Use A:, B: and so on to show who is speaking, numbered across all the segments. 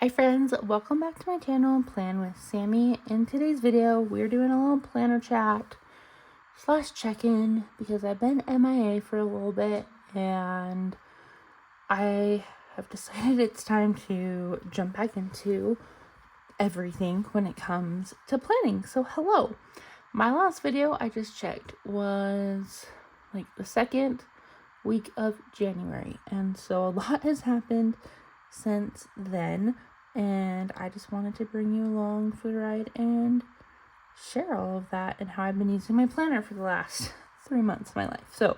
A: Hi friends, welcome back to my channel, Plan with Sammy. In today's video, we're doing a little planner chat / check-in because I've been MIA for a little bit and I have decided it's time to jump back into everything when it comes to planning. So hello, my last video I just checked was like the second week of January, and so a lot has happened since then, and I just wanted to bring you along for the ride and share all of that and how I've been using my planner for the last 3 months of my life. So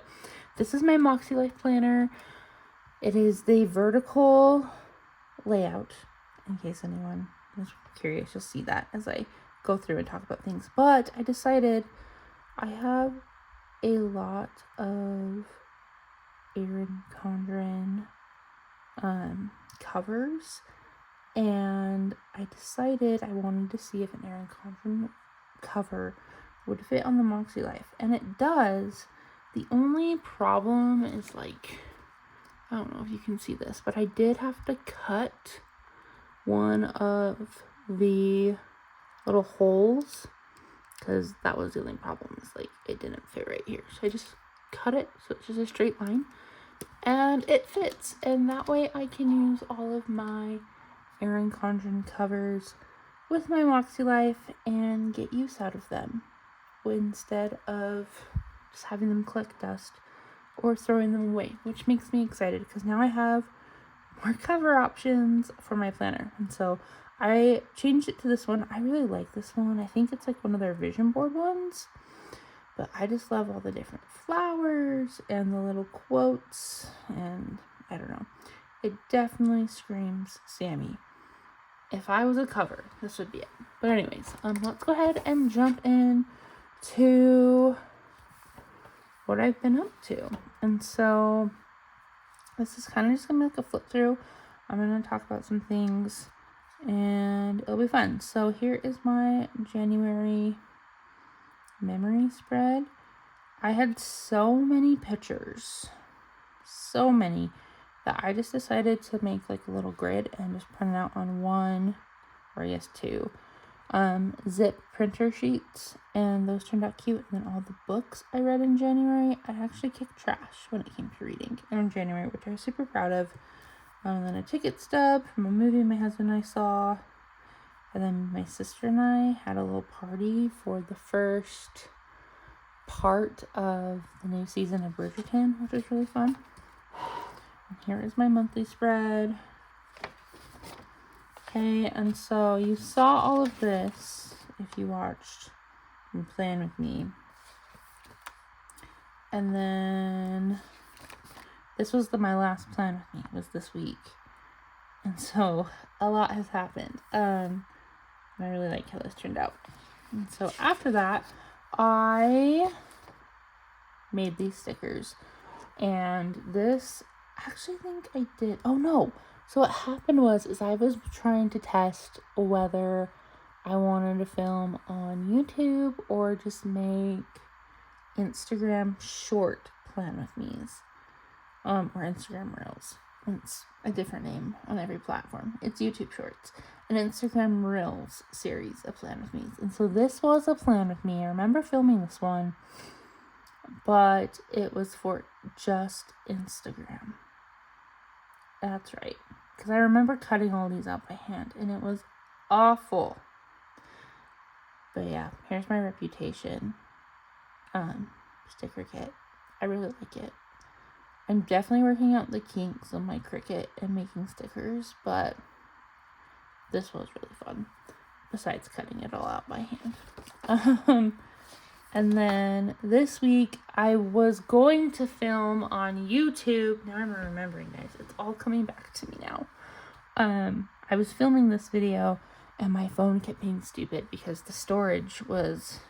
A: this is my Moxie Life planner. It is the vertical layout, in case anyone is curious. You'll see that as I go through and talk about things. But I decided I have a lot of Erin Condren covers, and I decided I wanted to see if an Erin Condren cover would fit on the Moxie Life, and it does. The only problem is, like, I don't know if you can see this, but I did have to cut one of the little holes because that was the only problem, is like it didn't fit right here, so I just cut it so it's just a straight line and it fits, and that way I can use all of my Erin Condren covers with my Moxie Life and get use out of them instead of just having them collect dust or throwing them away, which makes me excited because now I have more cover options for my planner. And so I changed it to this one. I really like this one. I think it's like one of their vision board ones, but I just love all the different flowers and the little quotes, and I don't know. It definitely screams Sammy. If I was a cover, this would be it. But anyways, let's go ahead and jump in to what I've been up to. And so this is kind of just gonna be like a flip through. I'm gonna talk about some things and it'll be fun. So here is my January memory spread. I had so many pictures, so many, that I just decided to make like a little grid and just print it out on one, or I guess two, zip printer sheets, and those turned out cute. And then all the books I read in January, I actually kicked trash when it came to reading in January, which I was super proud of. And then a ticket stub from a movie my husband and I saw. And then my sister and I had a little party for the first part of the new season of Bridgerton, which was really fun. And here is my monthly spread. Okay, and so you saw all of this if you watched and plan with me. And then this was my last plan with me, was this week. And so a lot has happened. And I really like how this turned out. And so after that, I made these stickers. And this, actually I think I did. Oh no. So what happened was I was trying to test whether I wanted to film on YouTube or just make Instagram short plan with me's, or Instagram Reels. It's a different name on every platform. It's YouTube Shorts, an Instagram Reels series of plan with me's. And so this was a plan with me. I remember filming this one, but it was for just Instagram. That's right. Because I remember cutting all these out by hand, and it was awful. But yeah, here's my Reputation sticker kit. I really like it. I'm definitely working out the kinks on my Cricut and making stickers, but this was really fun, besides cutting it all out by hand. And then this week, I was going to film on YouTube. Now I'm remembering, guys. It's all coming back to me now. I was filming this video, and my phone kept being stupid because the storage was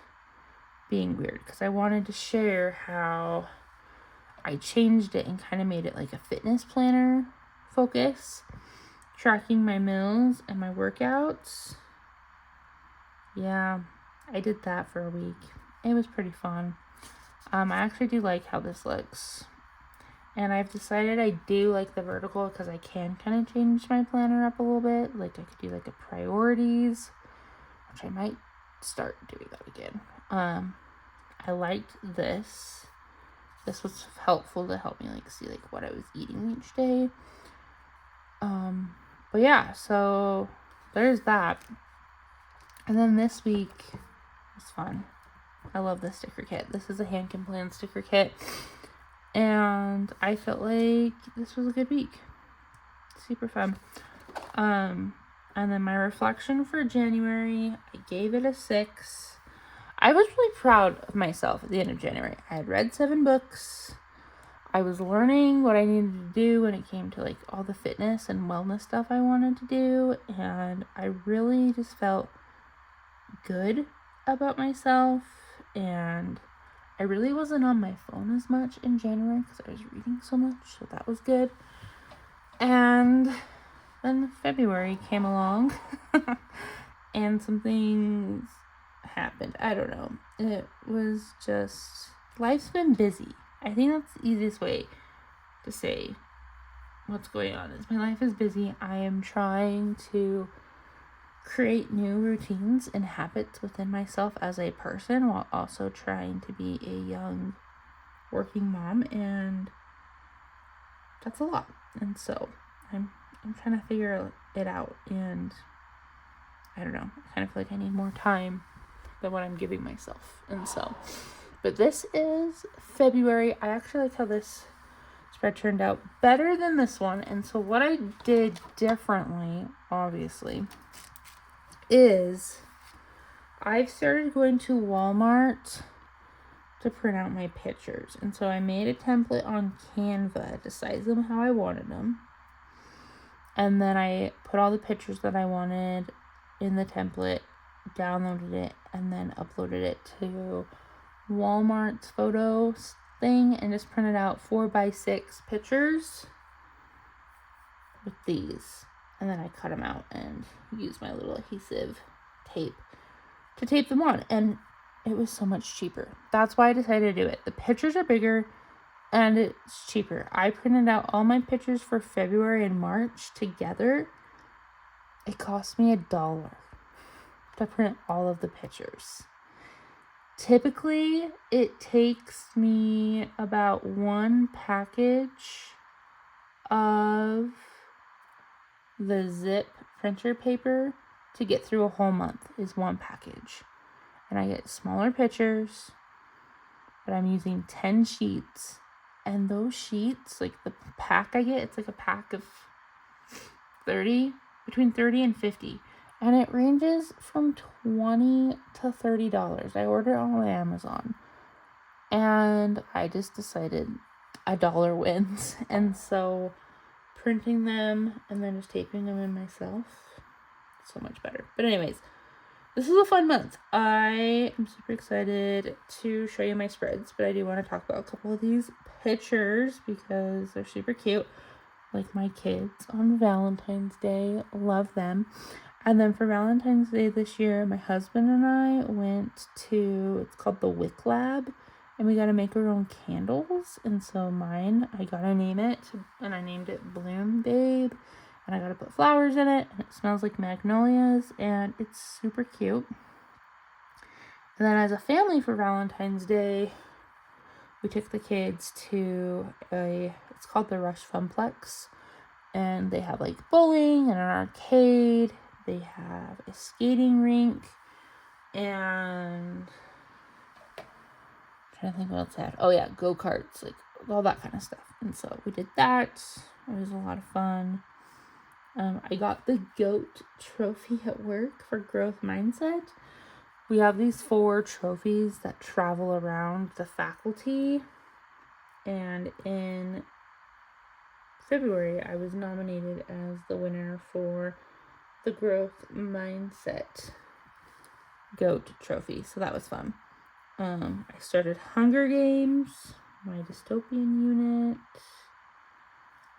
A: being weird. Because I wanted to share how I changed it and kind of made it like a fitness planner focus, tracking my meals and my workouts. Yeah, I did that for a week. It was pretty fun. I actually do like how this looks. And I've decided I do like the vertical because I can kind of change my planner up a little bit. Like I could do like a priorities, which I might start doing that again. I liked this. This was helpful to help me like see like what I was eating each day. But yeah, so there's that. And then this week was fun. I love this sticker kit. This is a Handkin Plan sticker kit. And I felt like this was a good week. Super fun. And then my reflection for January, I gave it a 6. I was really proud of myself at the end of January. I had read 7 books. I was learning what I needed to do when it came to like all the fitness and wellness stuff I wanted to do. And I really just felt good about myself. And I really wasn't on my phone as much in January because I was reading so much. So that was good. And then February came along and some things happened. I don't know. It was just, life's been busy. I think that's the easiest way to say what's going on is my life is busy. I am trying to create new routines and habits within myself as a person while also trying to be a young working mom, and that's a lot. And so I'm trying to figure it out, and I don't know. I kind of feel like I need more time than what I'm giving myself. And so, but this is February. I actually like how this spread turned out better than this one. And so what I did differently, obviously, is I've started going to Walmart to print out my pictures. And so I made a template on Canva to size them how I wanted them. And then I put all the pictures that I wanted in the template, downloaded it, and then uploaded it to Walmart's photos thing and just printed out 4x6 pictures with these. And then I cut them out and used my little adhesive tape to tape them on. And it was so much cheaper. That's why I decided to do it. The pictures are bigger and it's cheaper. I printed out all my pictures for February and March together. It cost me $1 to print all of the pictures. Typically, it takes me about 1 package of the zip printer paper to get through a whole month is 1 package. And I get smaller pictures, but I'm using 10 sheets. And those sheets, like the pack I get, it's like a pack of 30, between 30 and 50. And it ranges from $20 to $30. I order it on Amazon. And I just decided $1 wins. And so printing them and then just taping them in myself, so much better. But anyways, this is a fun month. I am super excited to show you my spreads, but I do want to talk about a couple of these pictures because they're super cute. Like my kids on Valentine's Day, love them. And then for Valentine's Day this year, my husband and I went to, it's called the Wick Lab, and we got to make our own candles. And so mine, I got to name it, and I named it Bloom Babe. And I got to put flowers in it, and it smells like magnolias, and it's super cute. And then as a family for Valentine's Day, we took the kids to it's called the Rush Funplex. And they have like bowling and an arcade. They have a skating rink. And I'm trying to think what else they had. Oh yeah, go-karts, like all that kind of stuff. And so we did that. It was a lot of fun. I got the GOAT trophy at work for growth mindset. We have these 4 trophies that travel around the faculty. And in February, I was nominated as the winner for the growth mindset GOAT trophy. So that was fun. I started Hunger Games, my dystopian unit.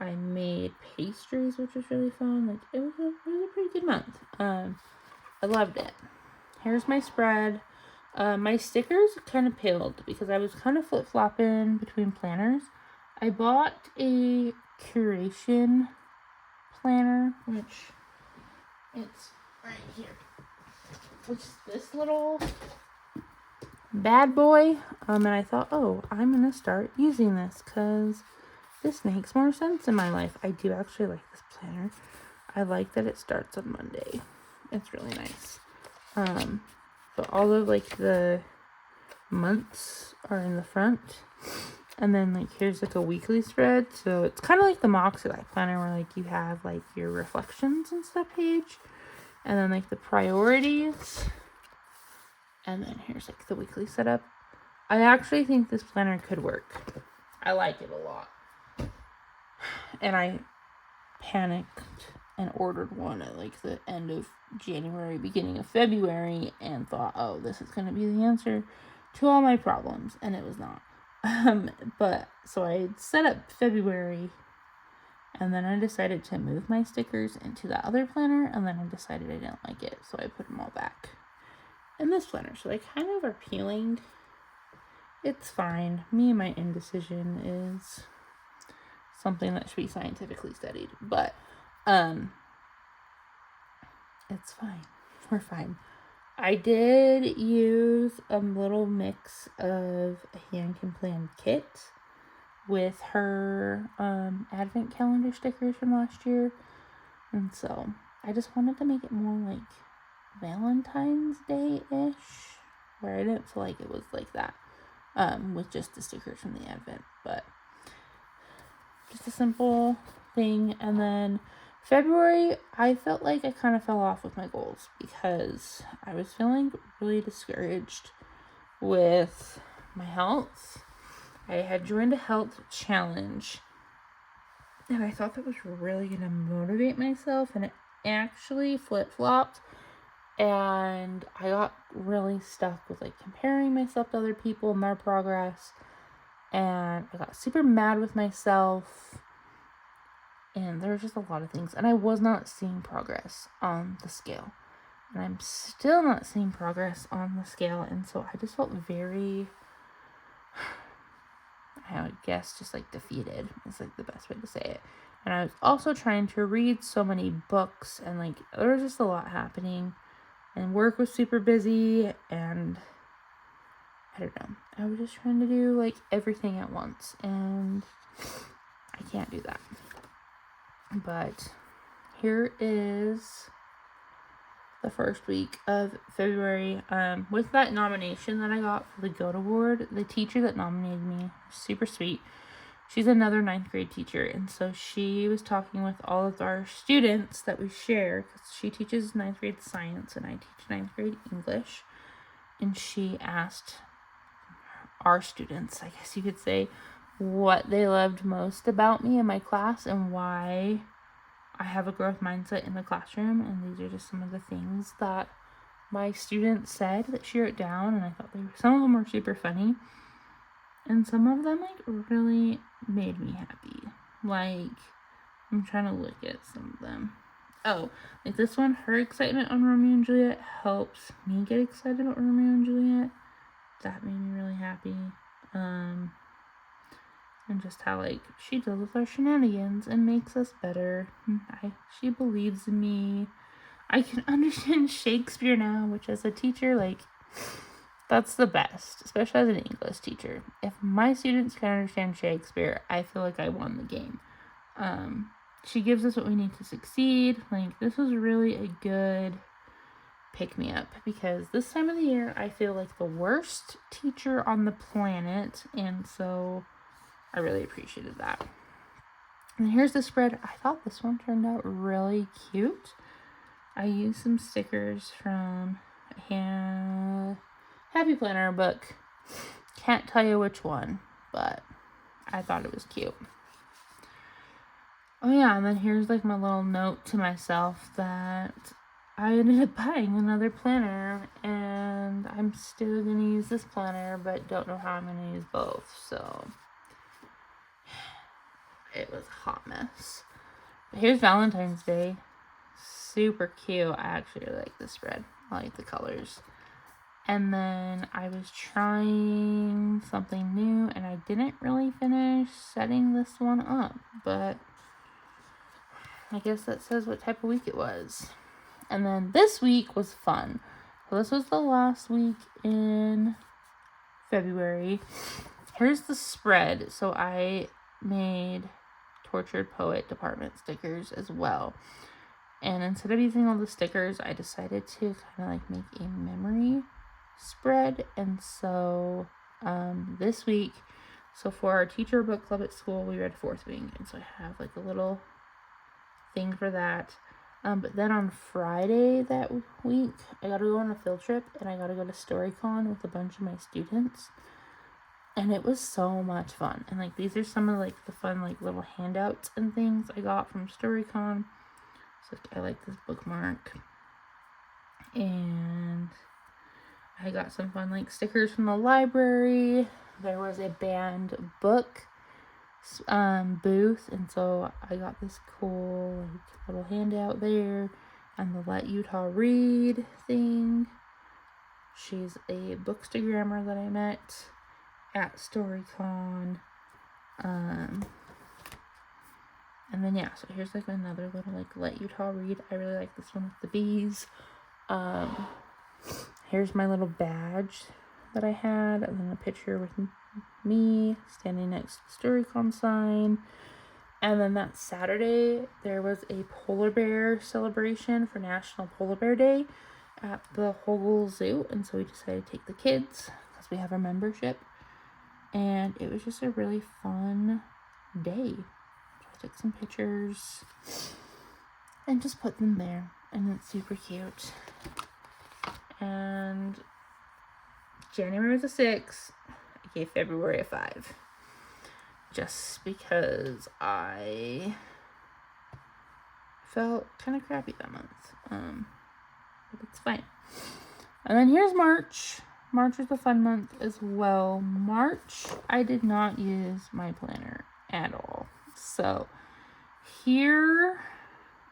A: I made pastries, which was really fun. Like it was a pretty good month. I loved it. Here's my spread. My stickers kind of paled because I was kind of flip-flopping between planners. I bought a curation planner, which it's right here. Which is this little bad boy. And I thought, oh, I'm going to start using this because this makes more sense in my life. I do actually like this planner. I like that it starts on Monday. It's really nice. But all of like the months are in the front. And then like here's like a weekly spread. So it's kind of like the Moxie Life planner where like you have like your reflections and stuff page. And then like the priorities. And then here's like the weekly setup. I actually think this planner could work. I like it a lot. And I panicked and ordered one at like the end of January, beginning of February, and thought, oh, this is going to be the answer to all my problems. And it was not. But so I set up February, and then I decided to move my stickers into that other planner, and then I decided I didn't like it, so I put them all back in this planner. So they kind of are peeling. It's fine. Me and my indecision is something that should be scientifically studied, but it's fine. We're fine. I did use a little mix of a hand can plan kit with her advent calendar stickers from last year, and so I just wanted to make it more like Valentine's Day-ish, where I didn't feel like it was like that with just the stickers from the advent, but just a simple thing. And then February, I felt like I kind of fell off with my goals because I was feeling really discouraged with my health. I had joined a health challenge, and I thought that was really going to motivate myself, and it actually flip-flopped, and I got really stuck with like comparing myself to other people and their progress, and I got super mad with myself, and there was just a lot of things, and I was not seeing progress on the scale, and I'm still not seeing progress on the scale, and so I just felt very, I guess, just like defeated is like the best way to say it. And I was also trying to read so many books, and like there was just a lot happening, and work was super busy, and I don't know, I was just trying to do like everything at once, and I can't do that. But here is the first week of February. With that nomination that I got for the GOAT Award, the teacher that nominated me, super sweet. She's another 9th grade teacher, and so she was talking with all of our students that we share, because she teaches 9th grade science and I teach 9th grade English, and she asked our students, I guess you could say, what they loved most about me in my class and why I have a growth mindset in the classroom. And these are just some of the things that my students said that she wrote down, and I thought some of them were super funny, and some of them like really made me happy. Like, I'm trying to look at some of them. Oh, like this one, her excitement on Romeo and Juliet helps me get excited about Romeo and Juliet. That made me really happy. And just how like she deals with our shenanigans and makes us better. She believes in me. I can understand Shakespeare now, which as a teacher, like, that's the best, especially as an English teacher. If my students can understand Shakespeare, I feel like I won the game. She gives us what we need to succeed. Like, this was really a good pick-me-up, because this time of the year, I feel like the worst teacher on the planet, and so I really appreciated that. And here's the spread. I thought this one turned out really cute. I used some stickers from a Happy Planner book. Can't tell you which one, but I thought it was cute. Oh yeah, and then here's like my little note to myself that I ended up buying another planner, and I'm still going to use this planner, but don't know how I'm going to use both, so it was a hot mess. But here's Valentine's Day. Super cute. I actually really like this spread. I like the colors. And then I was trying something new, and I didn't really finish setting this one up, but I guess that says what type of week it was. And then this week was fun. So this was the last week in February. Here's the spread. So I made Tortured Poet Department stickers as well. And instead of using all the stickers, I decided to kind of like make a memory spread. And so this week, so for our teacher book club at school, we read Fourth Wing. And so I have like a little thing for that. But then on Friday that week, I got to go on a field trip, and I got to go to StoryCon with a bunch of my students. And it was so much fun. And like these are some of like the fun like little handouts and things I got from StoryCon. So I like this bookmark. And I got some fun like stickers from the library. There was a banned book booth, and so I got this cool like little handout there, and the Let Utah Read thing. She's a bookstagrammer that I met at StoryCon. And then yeah, so here's like another little like Let Utah Read. I really like this one with the bees. Here's my little badge that I had, and then a picture with me standing next to the StoryCon sign. And then that Saturday, there was a polar bear celebration for National Polar Bear Day at the Hogle Zoo. And so we decided to take the kids because we have a membership. And it was just a really fun day. So I took some pictures and just put them there. And it's super cute. And January was a 6. I gave February a 5. Just because I felt kind of crappy that month. But it's fine. And then here's March. March was a fun month as well. March, I did not use my planner at all. So here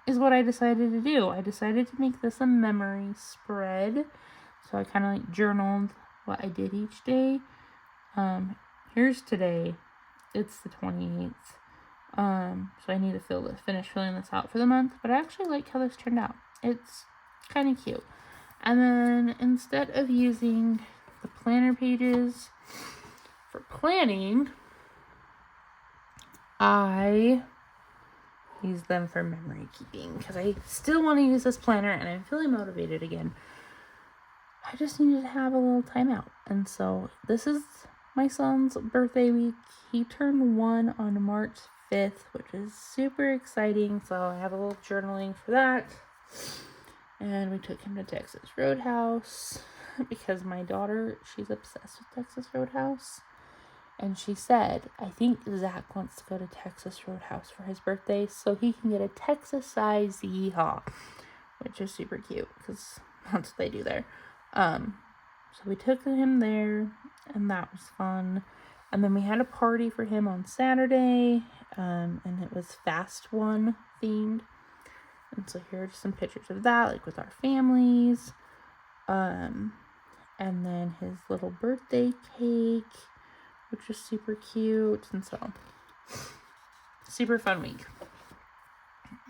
A: is what I decided to do. I decided to make this a memory spread. So I kind of like journaled what I did each day. Here's today. It's the 28th. So I need to finish filling this out for the month. But I actually like how this turned out. It's kind of cute. And then instead of using the planner pages for planning, I use them for memory keeping. Because I still want to use this planner, and I'm feeling motivated again. I just needed to have a little time out. And so this is my son's birthday week. He turned 1 on March 5th, which is super exciting. So I have a little journaling for that. And we took him to Texas Roadhouse because my daughter, she's obsessed with Texas Roadhouse. And she said, I think Zach wants to go to Texas Roadhouse for his birthday so he can get a Texas-sized yeehaw, which is super cute because that's what they do there. So we took him there, and that was fun. And then we had a party for him on Saturday, and it was Fast One themed. And so here are just some pictures of that, like with our families. And then his little birthday cake, which was super cute. And so, super fun week.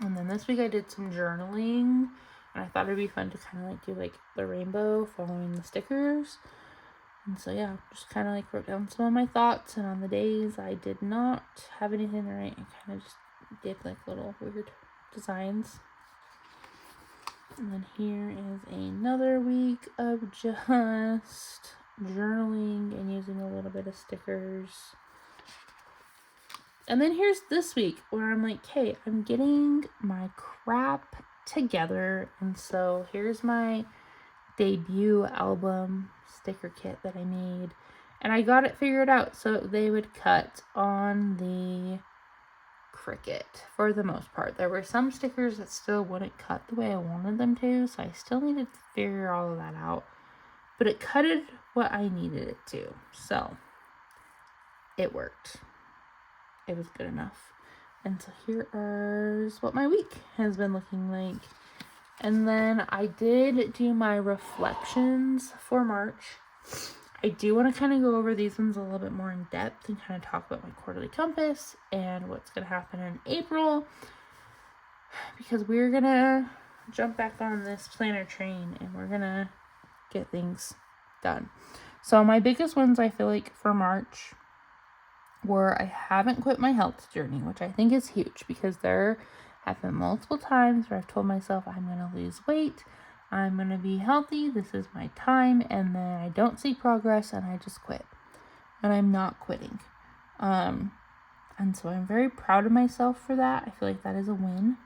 A: And then this week I did some journaling. And I thought it'd be fun to kind of like do like the rainbow following the stickers. And so yeah, just kind of like wrote down some of my thoughts. And on the days I did not have anything to write, I kind of just did like little weird designs. And then here is another week of just journaling and using a little bit of stickers. And then here's this week where I'm like, hey, I'm getting my crap together. And so here's my debut album sticker kit that I made. And I got it figured out so they would cut on the Cricut for the most part. There were some stickers that still wouldn't cut the way I wanted them to, so I still needed to figure all of that out. But it cutted what I needed it to, so it worked. It was good enough. And so here is what my week has been looking like. And then I did do my reflections for March. I do want to kind of go over these ones a little bit more in depth and kind of talk about my quarterly compass and what's going to happen in April, because we're going to jump back on this planner train and we're going to get things done. So my biggest ones, I feel like, for March were I haven't quit my health journey, which I think is huge, because there have been multiple times where I've told myself I'm going to lose weight, I'm going to be healthy, this is my time, and then I don't see progress and I just quit. And I'm not quitting. And so I'm very proud of myself for that. I feel like that is a win.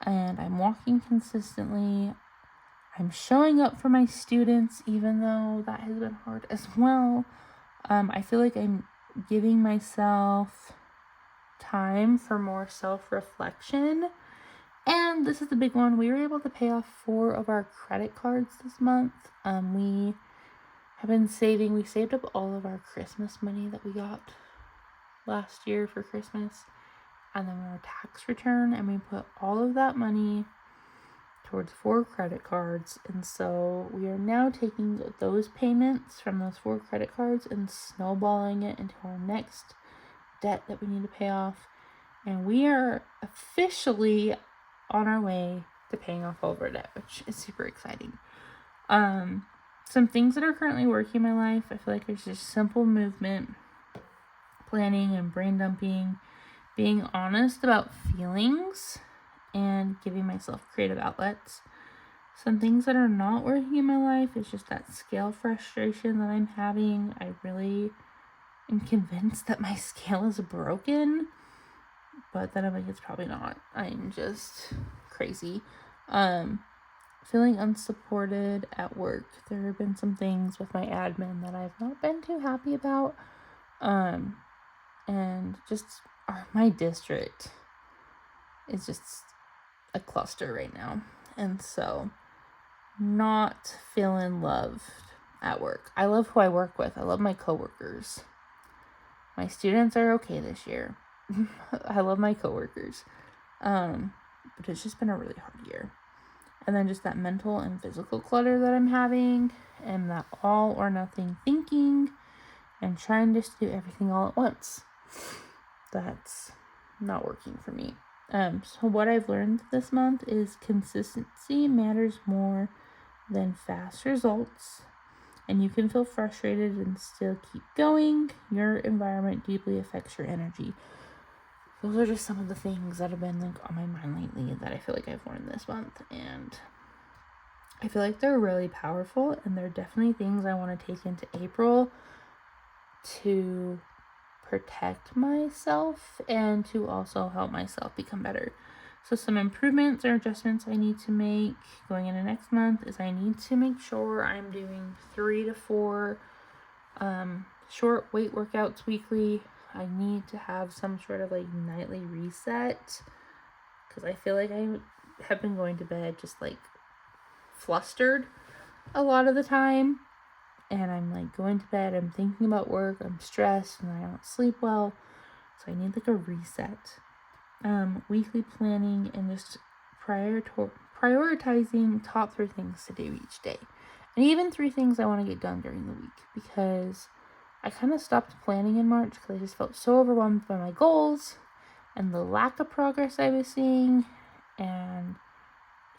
A: And I'm walking consistently. I'm showing up for my students, even though that has been hard as well. I feel like I'm giving myself time for more self-reflection. And this is the big one. We were able to pay off 4 of our credit cards this month. We have been saving. We saved up all of our Christmas money that we got last year for Christmas. And then our tax return. And we put all of that money towards 4 credit cards. And so we are now taking those payments from those 4 credit cards and snowballing it into our next debt that we need to pay off. And we are officially on our way to paying off all of our debt, which is super exciting. Some things that are currently working in my life, I feel like there's just simple movement, planning and brain dumping, being honest about feelings, and giving myself creative outlets. Some things that are not working in my life is just that scale frustration that I'm having. I really am convinced that my scale is broken, but then I'm like, it's probably not. I'm just crazy. Feeling unsupported at work. There have been some things with my admin that I've not been too happy about. And just my district is just a cluster right now. And so not feeling loved at work. I love who I work with. I love my coworkers. My students are okay this year. I love my coworkers. But it's just been a really hard year. And then just that mental and physical clutter that I'm having, and that all or nothing thinking, and trying just to do everything all at once. That's not working for me. So what I've learned this month is consistency matters more than fast results. And you can feel frustrated and still keep going. Your environment deeply affects your energy. Those are just some of the things that have been on my mind lately that I feel like I've learned this month. And I feel like they're really powerful, and they're definitely things I want to take into April to protect myself and to also help myself become better. So some improvements or adjustments I need to make going into next month is I need to make sure I'm doing 3 to 4 short weight workouts weekly. I need to have some sort of nightly reset, because I feel like I have been going to bed just flustered a lot of the time. And I'm going to bed, I'm thinking about work, I'm stressed, and I don't sleep well. So I need a reset. Weekly planning and just prioritizing top 3 things to do each day. And even 3 things I want to get done during the week, because I kind of stopped planning in March because I just felt so overwhelmed by my goals and the lack of progress I was seeing. And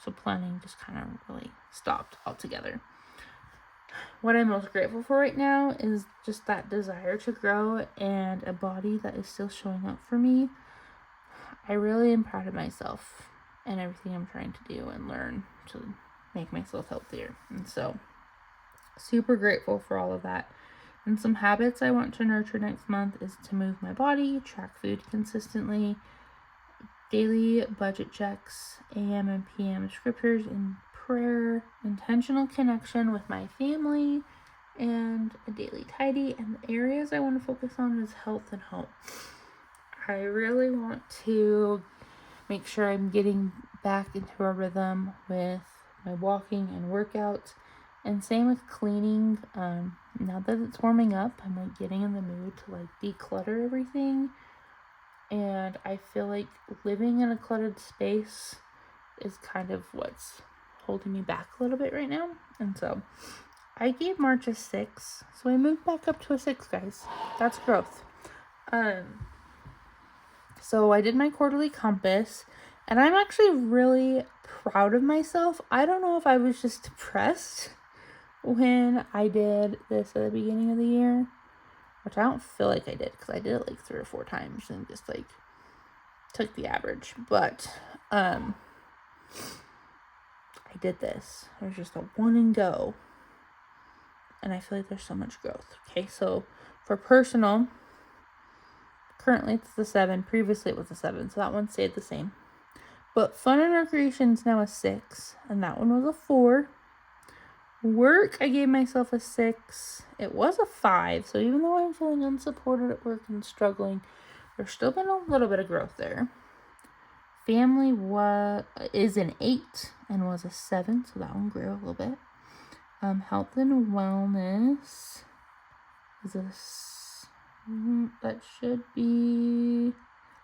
A: so planning just kind of really stopped altogether. What I'm most grateful for right now is just that desire to grow and a body that is still showing up for me. I really am proud of myself and everything I'm trying to do and learn to make myself healthier. And so, super grateful for all of that. And some habits I want to nurture next month is to move my body, track food consistently, daily budget checks, AM and PM scriptures and prayer, intentional connection with my family, and a daily tidy. And the areas I want to focus on is health and home. I really want to make sure I'm getting back into a rhythm with my walking and workouts, and same with cleaning. Now that it's warming up, I'm getting in the mood to declutter everything. And I feel like living in a cluttered space is kind of what's holding me back a little bit right now. And so I gave March a 6, so I moved back up to a 6, guys. That's growth. So I did my quarterly compass, and I'm actually really proud of myself. I don't know if I was just depressed when I did this at the beginning of the year, which I don't feel like I did, because I did it like 3 or 4 times and just like took the average. But I did this. There's just a 1 and go, and I feel like there's so much growth. Okay, so for personal, currently it's the 7. Previously it was a 7, so that one stayed the same. But fun and recreation is now a 6, and that one was a 4. Work, I gave myself a 6. It was a 5, so even though I'm feeling unsupported at work and struggling, there's still been a little bit of growth there. Family is an 8 and was a 7, so that one grew a little bit. Health and wellness is that should be,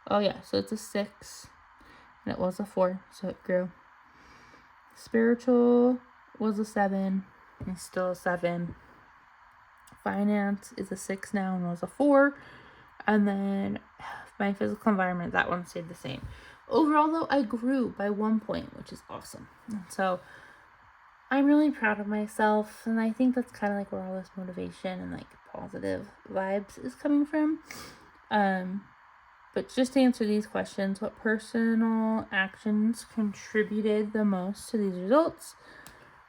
A: oh yeah, so it's a 6, and it was a 4, so it grew. Spiritual was a 7, and still a 7. Finance is a 6 now and was a 4. And then my physical environment, that one stayed the same. Overall, though, I grew by 1 point, which is awesome. And so I'm really proud of myself, and I think that's kind of like where all this motivation and like positive vibes is coming from. But just to answer these questions, what personal actions contributed the most to these results?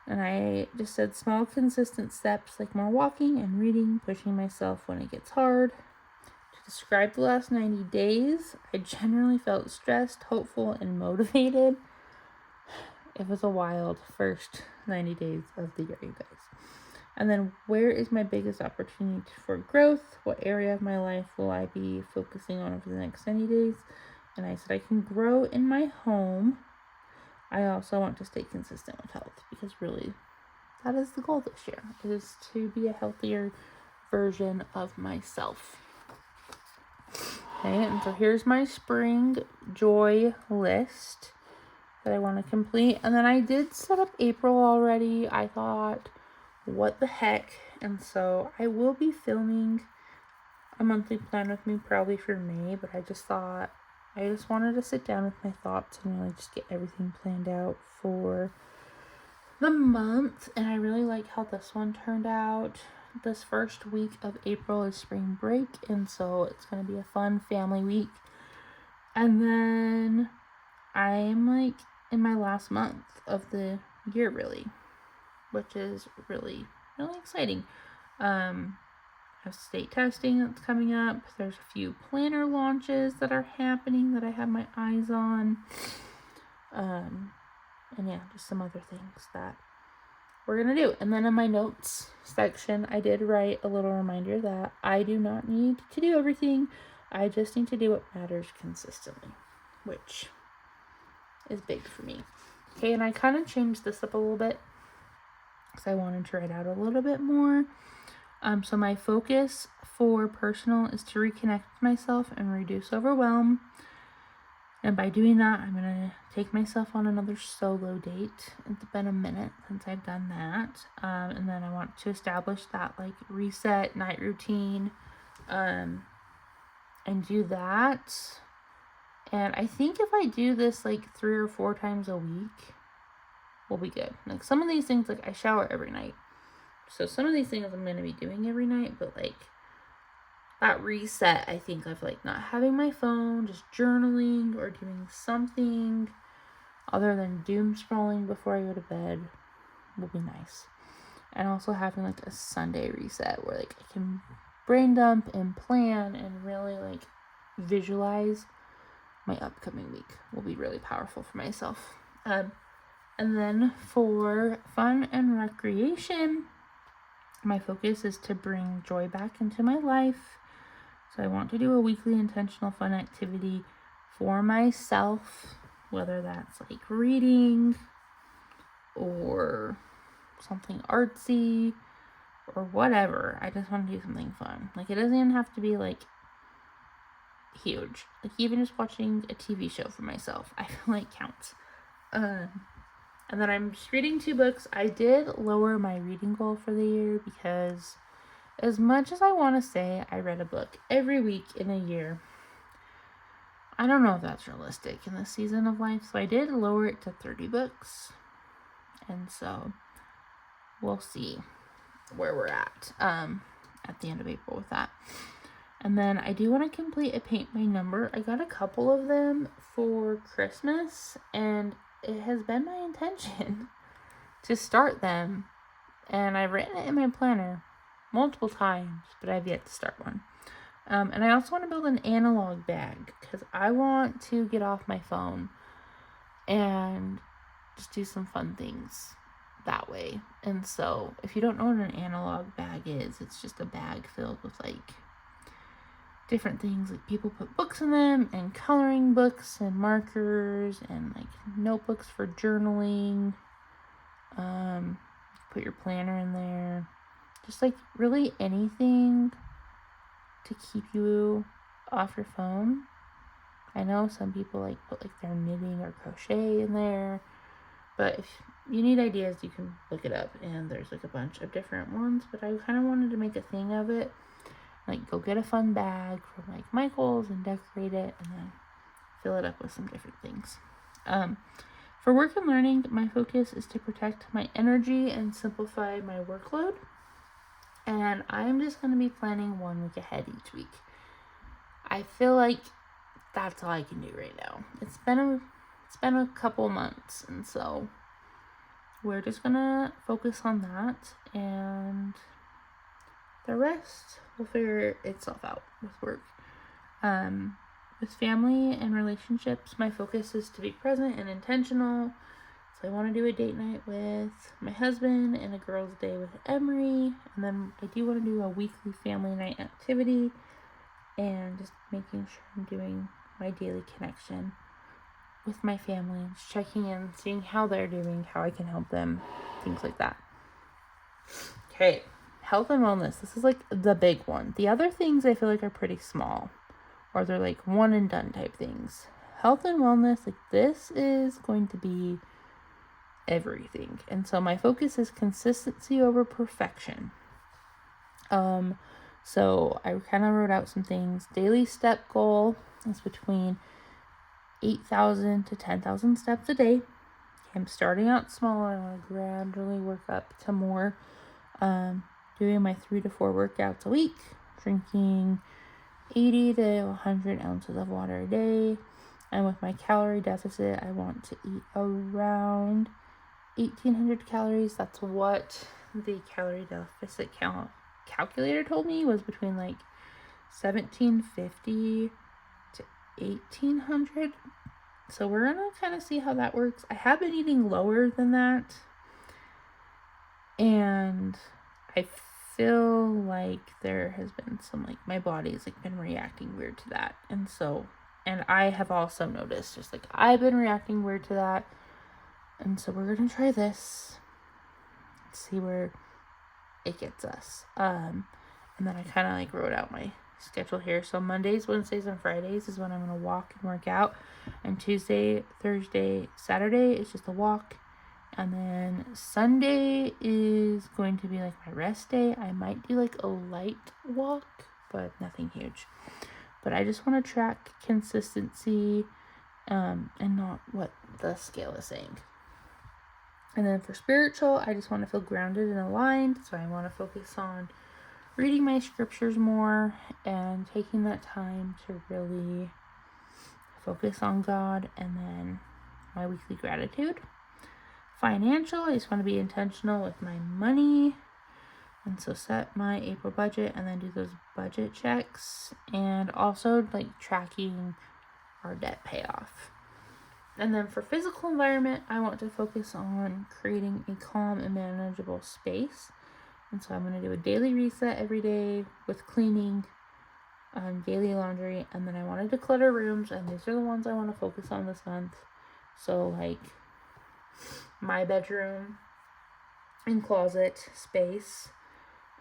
A: And I just said small, consistent steps like more walking and reading, pushing myself when it gets hard. To describe the last 90 days, I generally felt stressed, hopeful, and motivated. It was a wild first 90 days of the year, you guys. And then, where is my biggest opportunity for growth? What area of my life will I be focusing on over the next 90 days? And I said I can grow in my home. I also want to stay consistent with health, because really, that is the goal this year, is to be a healthier version of myself. Okay, and so here's my spring joy list that I want to complete. And then I did set up April already. I thought, what the heck? And so I will be filming a monthly plan with me probably for May, but I just thought I just wanted to sit down with my thoughts and really just get everything planned out for the month. And I really like how this one turned out. This first week of April is spring break, and so it's going to be a fun family week. And then I'm like in my last month of the year, really, which is really, really exciting. Have state testing that's coming up. There's a few planner launches that are happening that I have my eyes on. And yeah, just some other things that we're gonna do. And then in my notes section, I did write a little reminder that I do not need to do everything. I just need to do what matters consistently, which is big for me. Okay, and I kind of changed this up a little bit because I wanted to write out a little bit more. So my focus for personal is to reconnect with myself and reduce overwhelm. And by doing that, I'm going to take myself on another solo date. It's been a minute since I've done that. And then I want to establish that like reset night routine, and do that. And I think if I do this like 3 or 4 times a week, we'll be good. Like some of these things, like I shower every night. So some of these things I'm going to be doing every night, but like that reset, I think, of like not having my phone, just journaling or doing something other than doom scrolling before I go to bed will be nice. And also having like a Sunday reset where like I can brain dump and plan and really like visualize my upcoming week will be really powerful for myself. And then for fun and recreation, my focus is to bring joy back into my life. So I want to do a weekly intentional fun activity for myself, whether that's like reading or something artsy or whatever. I just want to do something fun. Like it doesn't even have to be like huge. Like even just watching a TV show for myself, I feel like counts. And then I'm just reading 2 books. I did lower my reading goal for the year because as much as I want to say I read a book every week in a year, I don't know if that's realistic in this season of life. So I did lower it to 30 books. And so we'll see where we're at the end of April with that. And then I do want to complete a paint by number. I got a couple of them for Christmas, and it has been my intention to start them. And I've written it in my planner multiple times, but I've yet to start one. And I also want to build an analog bag because I want to get off my phone and just do some fun things that way. And so if you don't know what an analog bag is, it's just a bag filled with like different things. Like people put books in them and coloring books and markers and like notebooks for journaling. Put your planner in there. Just like really anything to keep you off your phone. I know some people like put like their knitting or crochet in there, but if you need ideas, you can look it up, and there's like a bunch of different ones. But I kind of wanted to make a thing of it, like go get a fun bag from like Michael's and decorate it, and then fill it up with some different things. For work and learning, my focus is to protect my energy and simplify my workload. And I'm just going to be planning 1 week ahead each week. I feel like that's all I can do right now. It's been a couple months, and so we're just going to focus on that, and the rest will figure itself out with work. With family and relationships, my focus is to be present and intentional. So I want to do a date night with my husband and a girls' day with Emery. And then I do want to do a weekly family night activity and just making sure I'm doing my daily connection with my family, just checking in, seeing how they're doing, how I can help them, things like that. Okay, health and wellness. This is like the big one. The other things I feel like are pretty small, or they're like one and done type things. Health and wellness, like this is going to be everything. And so my focus is consistency over perfection. So I kind of wrote out some things. Daily step goal is between 8,000 to 10,000 steps a day. I'm starting out small. I want to gradually work up to more. Doing my 3 to 4 workouts a week. Drinking 80 to 100 ounces of water a day. And with my calorie deficit, I want to eat around 1,800 calories. That's what the calorie deficit calculator told me was between like 1,750 to 1,800. So we're gonna kind of see how that works. I have been eating lower than that, and I feel like there has been some like my body's like been reacting weird to that, and I have also noticed just like I've been reacting weird to that, and so we're gonna try this, see where it gets us. And then I kind of like wrote out my schedule here. So Mondays, Wednesdays, and Fridays is when I'm gonna walk and work out, and Tuesday, Thursday, Saturday is just a walk. And then Sunday is going to be like my rest day. I might do like a light walk, but nothing huge. But I just want to track consistency and not what the scale is saying. And then for spiritual, I just want to feel grounded and aligned. So I want to focus on reading my scriptures more and taking that time to really focus on God, and then my weekly gratitude. Financial, I just want to be intentional with my money, and so set my April budget and then do those budget checks, and also like tracking our debt payoff. And then for physical environment, I want to focus on creating a calm and manageable space, and so I'm going to do a daily reset every day with cleaning, daily laundry, and then I want to declutter rooms, and these are the ones I want to focus on this month. So like my bedroom and closet space,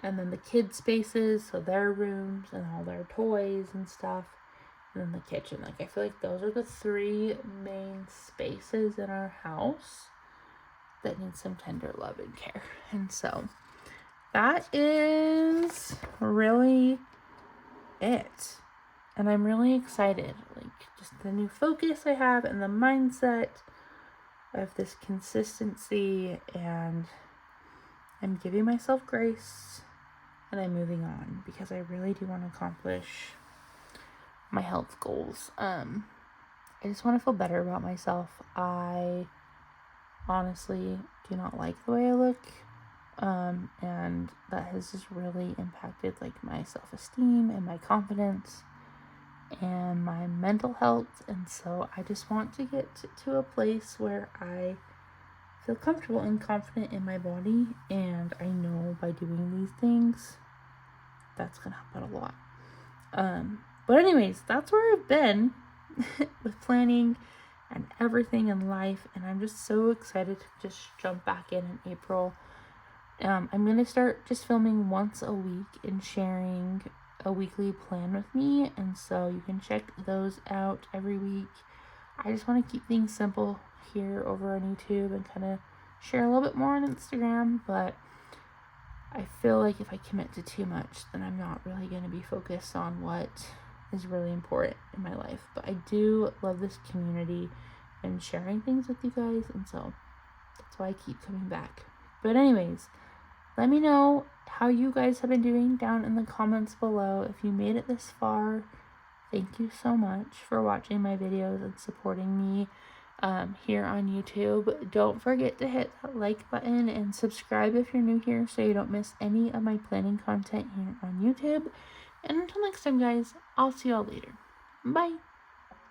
A: and then the kids' spaces, so their rooms and all their toys and stuff, and then the kitchen. Like, I feel like those are the 3 main spaces in our house that need some tender love and care. And so that is really it. And I'm really excited. Like, just the new focus I have and the mindset of this consistency, and I'm giving myself grace, and I'm moving on because I really do want to accomplish my health goals. I just want to feel better about myself. I honestly do not like the way I look, and that has just really impacted like my self-esteem and my confidence and my mental health. And so I just want to get to a place where I feel comfortable and confident in my body, and I know by doing these things that's gonna help out a lot. But anyways, that's where I've been with planning and everything in life, and I'm just so excited to just jump back in April. I'm gonna start just filming once a week and sharing a weekly plan with me, and so you can check those out every week. I just want to keep things simple here over on YouTube and kind of share a little bit more on Instagram, but I feel like if I commit to too much, then I'm not really going to be focused on what is really important in my life. But I do love this community and sharing things with you guys, and so that's why I keep coming back. But anyways, let me know how you guys have been doing down in the comments below. If you made it this far, thank you so much for watching my videos and supporting me here on YouTube. Don't forget to hit that like button and subscribe if you're new here so you don't miss any of my planning content here on YouTube. And until next time, guys, I'll see y'all later. Bye.